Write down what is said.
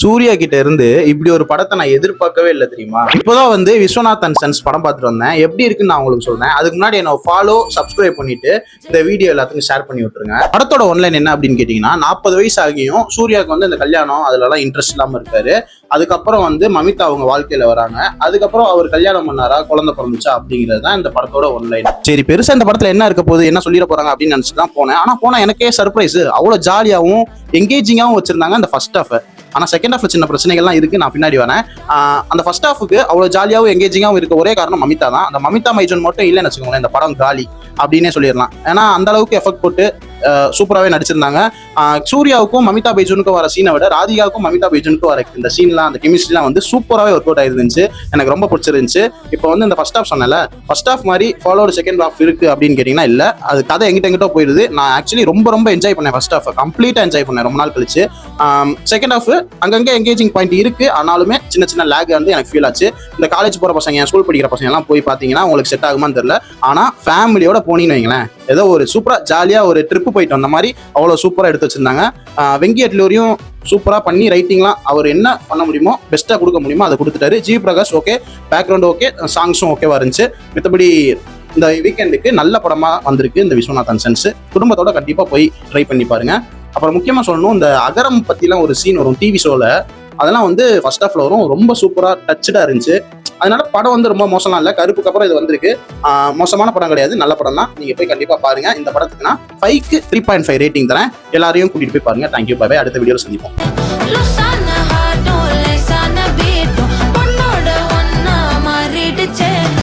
சூர்யா கிட்ட இருந்து இப்படி ஒரு படத்தை நான் எதிர்பார்க்கவே இல்லை தெரியுமா. இப்போதான் வந்து விஸ்வநாத் அண்ட் சன்ஸ் படம் பார்த்துட்டு வந்தேன். எப்படி இருக்குன்னு நான் உங்களுக்கு சொல்றேன். அதுக்கு முன்னாடி என்ன ஃபாலோ சப்ஸ்கிரைப் பண்ணிட்டு இந்த வீடியோ எல்லாத்துக்கும் ஷேர் பண்ணி விட்டுருங்க. படத்தோட ஒன்லைன் என்ன அப்படின்னு கேட்டீங்கன்னா, 40 வயசு ஆகியும் சூர்யாவுக்கு வந்து இந்த கல்யாணம் அதுலலாம் இன்ட்ரெஸ்ட் இல்லாம இருக்காரு. அதுக்கப்புறம் வந்து மமிதா அவங்க வாழ்க்கையில வராங்க. அதுக்கப்புறம் அவர் கல்யாணம் பண்ணாரா, குழந்தை பிறந்துச்சா அப்படிங்கிறது தான் இந்த படத்தோட ஒன்லைன். சரி, பெருசா இந்த படத்துல என்ன இருக்க போகுது, என்ன சொல்லிட போறாங்க அப்படின்னு நினைச்சு தான் போனேன். ஆனா போனா எனக்கே சர்ப்ரைஸ். அவ்வளவு ஜாலியாவும் எங்கேஜிங்காவும் வச்சிருந்தாங்க அந்த ஃபர்ஸ்ட் ஹாஃப். ஆனா செகண்ட் ஹாஃப்ல சின்ன பிரச்சனைகள்லாம் இருக்கு, நான் பின்னாடி வரேன். அந்த ஃபர்ஸ்ட் ஹாஃபுக்கு அவ்வளவு ஜாலியாவும் எங்கேஜிங்காவும் இருக்க ஒரே காரணம் மமிதா தான். அந்த மமிதா மைஜன் மட்டும் இல்லைன்னு வச்சுக்கோங்களேன், இந்த படம் காலி அப்படின்னே சொல்லிடலாம். ஏன்னா அந்த அளவுக்கு எஃபெக்ட் போட்டு சூப்பராகவே நடிச்சிருந்தாங்க. சூர்யாவுக்கும் மமிதா பைஜனுக்கும் வர சீனை விட ராதிகாவுக்கும் மமிதா பைஜனுக்கும் வர இந்த சீன்லாம், அந்த கெமிஸ்ட்ரிலாம் வந்து சூப்பராகவே ஒர்க் அவுட் ஆயிருந்துச்சு. எனக்கு ரொம்ப பிடிச்சிருந்துச்சு. இப்போ வந்து இந்த ஃபர்ஸ்ட் ஹாஃப் சொன்னல, ஃபர்ஸ்ட் ஹாஃப் மாதிரி ஃபாலோடு செகண்ட் ஹாஃப் இருக்கு அப்படின்னு கேட்டீங்கன்னா இல்ல, அது கதை எங்கிட்ட போயிடுது. நான் ஆக்சுவலி ரொம்ப என்ஜாய் பண்ணேன். ஃபர்ஸ்ட் ஹாஃப் கம்ப்ளீட்டா என்ஜாய் பண்ணேன் ரொம்ப நாள் கழிச்சு. செகண்ட் ஹாஃப் அங்கங்கே எங்கேஜிங் பாயிண்ட் இருக்கு, ஆனாலுமே சின்ன லேக் வந்து எனக்கு ஃபீல் ஆச்சு. இந்த காலேஜ் போற பசங்க, ஸ்கூல் படிக்கிற பசங்க எல்லாம் போய் பார்த்தீங்கன்னா உங்களுக்கு செட் ஆகுமான்னு தெரியல. ஆனா ஃபேமிலியோட போனீங்கன்னு வைங்களேன், ஏதோ ஒரு சூப்பரா ஜாலியா ஒரு ட்ரிப் போயிட்டு வந்த மாதிரி அவ்வளவு சூப்பரா எடுத்து வச்சிருந்தாங்க. வெங்கி அட்லூரியும் சூப்பரா பண்ணி ரைட்டிங்லாம் அவர் என்ன பண்ண முடியுமோ பெஸ்டா கொடுக்க முடியுமோ அதை கொடுத்துட்டாரு. G Prakash okay, background okay, சாங்ஸும் ஓகேவா இருந்துச்சு. மத்தபடி இந்த வீக்கெண்டுக்கு நல்ல படமா வந்திருக்கு இந்த விஸ்வநாத் அண்ட் சன்ஸ். குடும்பத்தோட கண்டிப்பா போய் ட்ரை பண்ணி பாருங்க. அப்புறம் முக்கியமா சொல்லணும், இந்த அகரம் பத்திலாம் ஒரு சீன் வரும் டிவி ஷோல, அதெல்லாம் வந்து ஃபர்ஸ்ட் ஹாஃப்ல வரும். ரொம்ப சூப்பரா டச்சடா இருந்துச்சு. அதனால படம் வந்து ரொம்ப மோசம்லாம் இல்லை. கருப்புக்கு அப்புறம் இது வந்திருக்கு. மோசமான படம் கிடையாது, நல்ல படம் தான். நீங்க போய் கண்டிப்பா பாருங்க. இந்த படத்துக்கு நான் 5க்கு 3.5 ரேட்டிங் தரேன். எல்லாரையும் கூட்டிட்டு போய் பாருங்க. Thank you, bye bye. அடுத்த வீடியோல சந்திப்போம்.